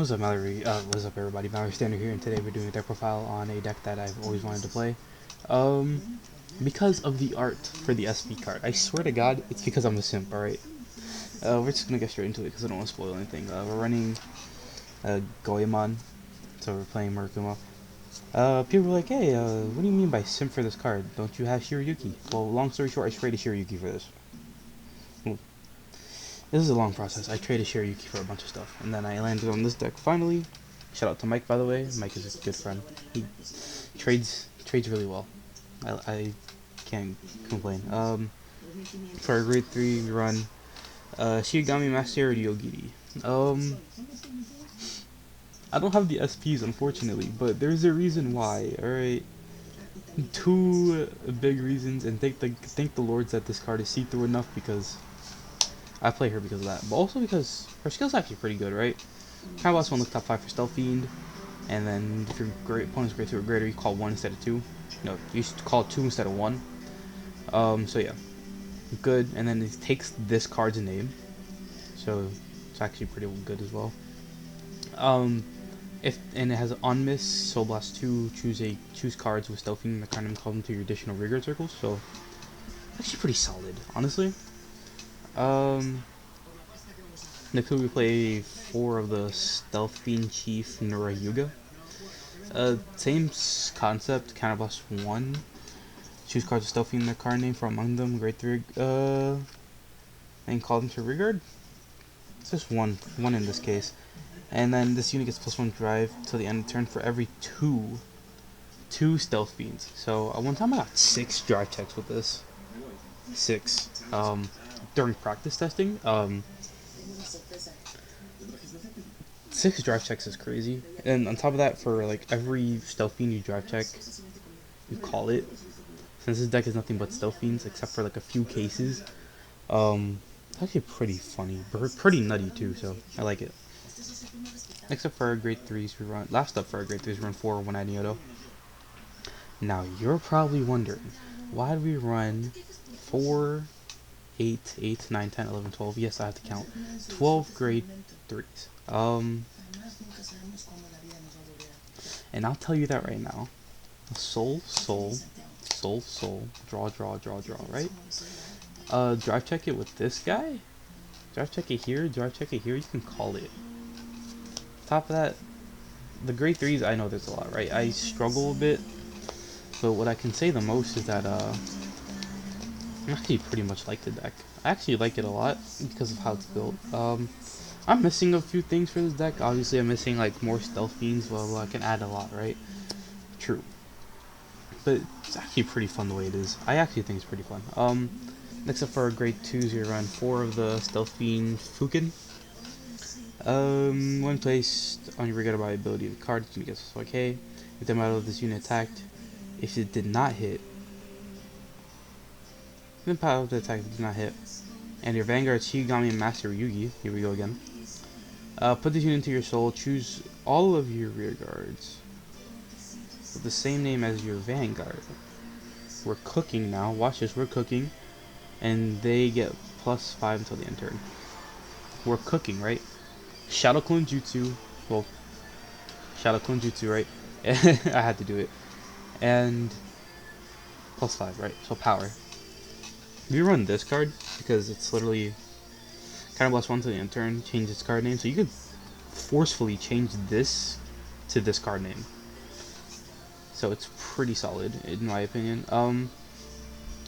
What's up, Mallory? What's up, everybody? Mallory Standard here, and today we're doing a deck profile on a deck that I've always wanted to play. Because of the art for the SP card. I swear to God, it's because I'm a simp, alright? We're just gonna get straight into it because I don't want to spoil anything. We're running Goemon, so we're playing Murkuma. People were like, hey, what do you mean by simp for this card? Don't you have Shiryuki? Well, long story short, I traded Shiryuki for this. This is a long process. I traded Shiryuki for a bunch of stuff, and then I landed on this deck finally. Shout out to Mike, by the way. Mike is a good friend. He trades really well. I can't complain. For our grade 3, we run Shikigami Master Ryougi. I don't have the SPs, unfortunately, but there's a reason why. All right, two big reasons, and thank the lords that this card is see-through enough because I play her because of that, but also because her skill's actually pretty good, right? Kind of last one look top 5 for Stealth Fiend, and then if your opponent's grade 2 or greater, you call 1 instead of 2. No, you should call 2 instead of 1. So yeah, good, and then it takes this card's name, so it's actually pretty good as well. And it has on miss, Soul Blast 2, choose cards with Stealth Fiend, and kind of call them to your additional rigor circles, so actually pretty solid, honestly. Next we play 4 of the Stealth Fiend Chief Ryougi. Same concept, counterblast 1. Choose cards with Stealth Fiend in their card name from among them, grade 3, and call them to regard. It's just one in this case. And then this unit gets +1 drive till the end of the turn for every two Stealth Fiends. So one time I got 6 drive checks with this. 6. During practice testing. 6 drive checks is crazy, and on top of that, for like every Stealth Fiend you drive check, you call it. Since this deck is nothing but Stealth Fiends, except for like a few cases, it's actually pretty funny, pretty nutty too. So I like it. Except for our grade 3s, we run. Last up for our grade 3s, we run 4 one-eyed Yodo. Now you're probably wondering, why do we run 4, 8, 9, 10, 11, 12? Yes, I have to count 12 grade 3s. And I'll tell you that right now. Soul, draw, right? Drive check it with this guy. Drive check it here, you can call it. Top of that, the grade 3s, I know there's a lot, right? I struggle a bit, but what I can say the most is that, I actually pretty much like the deck. I actually like it a lot because of how it's built. I'm missing a few things for this deck. Obviously, I'm missing like more Stealth Fiends. Well, I can add a lot, right? True. But it's actually pretty fun the way it is. I actually think it's pretty fun. Next up for our grade 2s, we run 4 of the Stealth Fiend Fukin. When placed on your regular by ability of the card, you can get okay. If the model of this unit attacked, if it did not hit, then power of the attack did not hit. And your Vanguard Shikigami and Master Ryougi. Here we go again. Put this unit into your soul. Choose all of your rear guards with the same name as your Vanguard. We're cooking now. Watch this. We're cooking, and they get +5 until the end turn. We're cooking, right? Shadow Clone Jutsu. Well, Shadow Clone Jutsu, right? I had to do it. And +5, right? So power. We run this card because it's literally kind of +1 to the end turn, change its card name, so you could forcefully change this to this card name. So it's pretty solid in my opinion.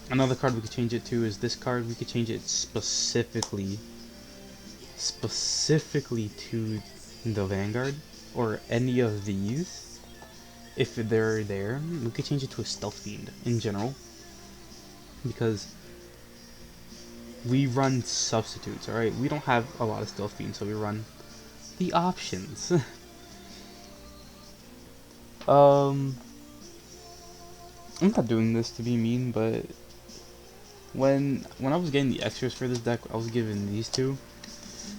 Another card we could change it to is this card. We could change it specifically to the Vanguard or any of these. If they're there, we could change it to a Stealth Fiend in general, because we run substitutes, alright? We don't have a lot of Stealth Fiends, so we run the options. I'm not doing this to be mean, but when I was getting the extras for this deck, I was given these two.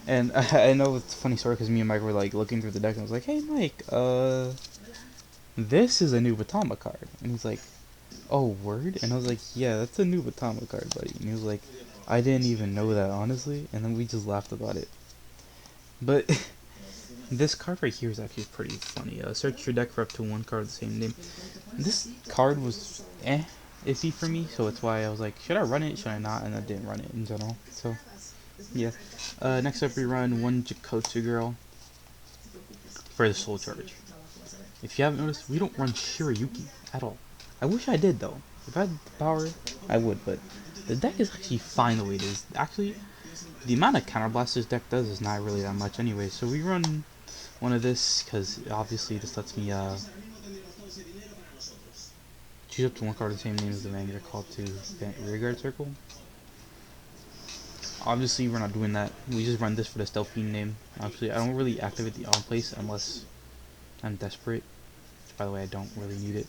And I know it's a funny story because me and Mike were like looking through the deck and I was like, hey Mike, this is a new Batama card. And he's like, oh, word? And I was like, yeah, that's a new Batama card, buddy. And he was like, I didn't even know that, honestly. And then we just laughed about it. But This card right here is actually pretty funny. Search your deck for up to one card of the same name. This card was iffy for me, so that's why I was like, should I run it, should I not? And I didn't run it in general. So, yeah. Next up we run one Jakotsu Girl for the Soul Charge. If you haven't noticed, we don't run Shirayuki at all. I wish I did though. If I had the power, I would, but the deck is actually fine the way it is. Actually, the amount of counterblast this deck does is not really that much anyway, so we run one of this, because obviously this lets me choose up to one card of the same name as the Vanguard called to Rearguard Circle. Obviously we're not doing that, we just run this for the Stealth Fiend name. Obviously I don't really activate the on place unless I'm desperate, which by the way I don't really need it.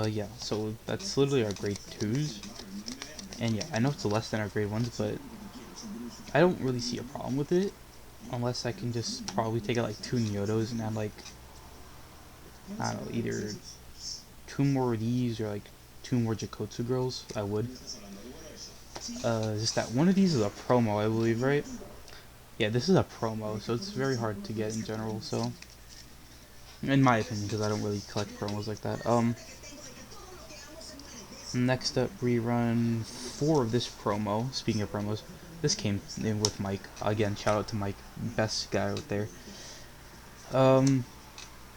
Yeah, so that's literally our grade 2s. And yeah, I know it's less than our grade 1s, but I don't really see a problem with it. Unless I can just probably take out like 2 Nyotos and have like, I don't know, either 2 more of these or like 2 more Jakotsu Girls, I would. Just that one of these is a promo, I believe, right? Yeah, this is a promo, so it's very hard to get in general, so. In my opinion, because I don't really collect promos like that. Next up, we run 4 of this promo. Speaking of promos, this came in with Mike. Again, shout out to Mike, best guy out there.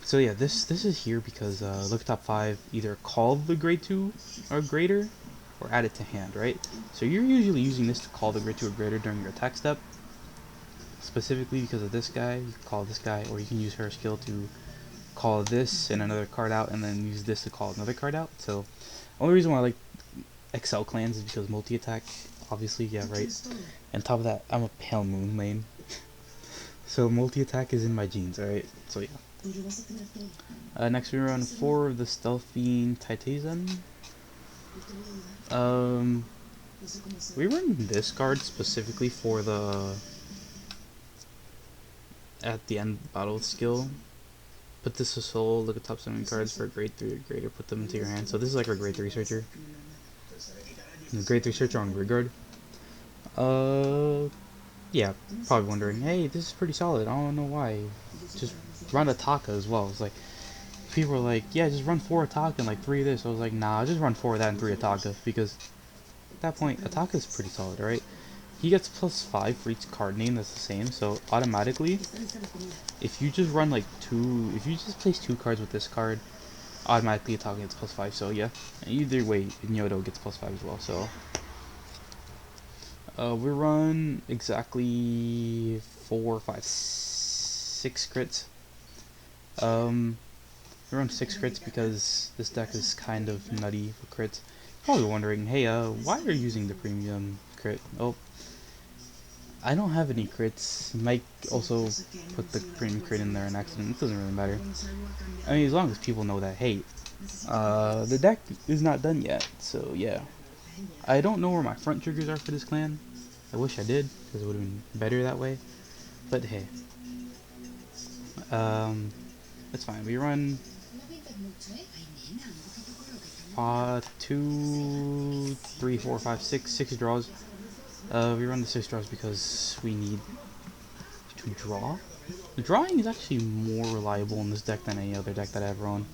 So yeah, this is here because look top 5, either call the grade 2 or greater, or add it to hand, right? So you're usually using this to call the grade 2 or greater during your attack step. Specifically because of this guy, you can call this guy, or you can use her skill to call this and another card out, and then use this to call another card out. So only reason why I like Excel clans is because multi-attack, obviously, yeah, right. And top of that, I'm a Pale Moon lane. So multi-attack is in my genes, alright? So yeah. Next we run 4 of the Stealth Fiend Titazan. We run this card specifically for the at the end battle skill. Put this to soul, look at top 7 cards for a grade 3 or greater, put them into your hand. So this is like our grade 3 searcher. Grade 3 searcher on Rearguard. Yeah, probably wondering, hey, this is pretty solid, I don't know why. Just run Ataka as well. It's like, people are like, yeah, just run 4 Ataka and like 3 of this. I was like, nah, just run 4 of that and 3 Ataka, because at that point, Ataka is pretty solid, right? He gets +5 for each card name that's the same, so automatically, if you just run like 2, if you just place 2 cards with this card, automatically Ataka gets +5, so yeah. And either way, Nyoto gets +5 as well, so. We run exactly 4, 5, 6 crits. We run 6 crits because this deck is kind of nutty for crits. Probably wondering, hey, why are you using the premium crit? Oh, I don't have any crits. Mike also put the premium crit in there in accident. It doesn't really matter. I mean, as long as people know that, hey, the deck is not done yet. So yeah, I don't know where my front triggers are for this clan. I wish I did, because it would have been better that way. But hey, that's fine. We run 2, 3, 4, 5, 6 draws. We run the 6 draws because we need to draw. The drawing is actually more reliable in this deck than any other deck that I ever run.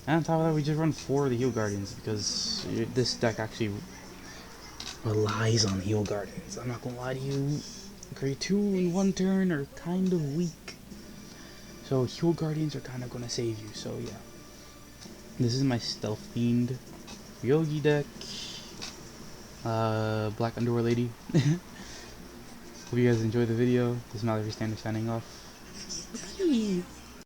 And on top of that, we just run 4 of the Heal Guardians because this deck actually relies on Heal Guardians. I'm not gonna lie to you, grade 2 in 1 turn are kind of weak. So Heal Guardians are kind of gonna save you, so yeah. This is my Stealth Fiend Ryogi deck. Black Underwear Lady. Hope you guys enjoyed the video. This is Mallory Standard signing off. Bye.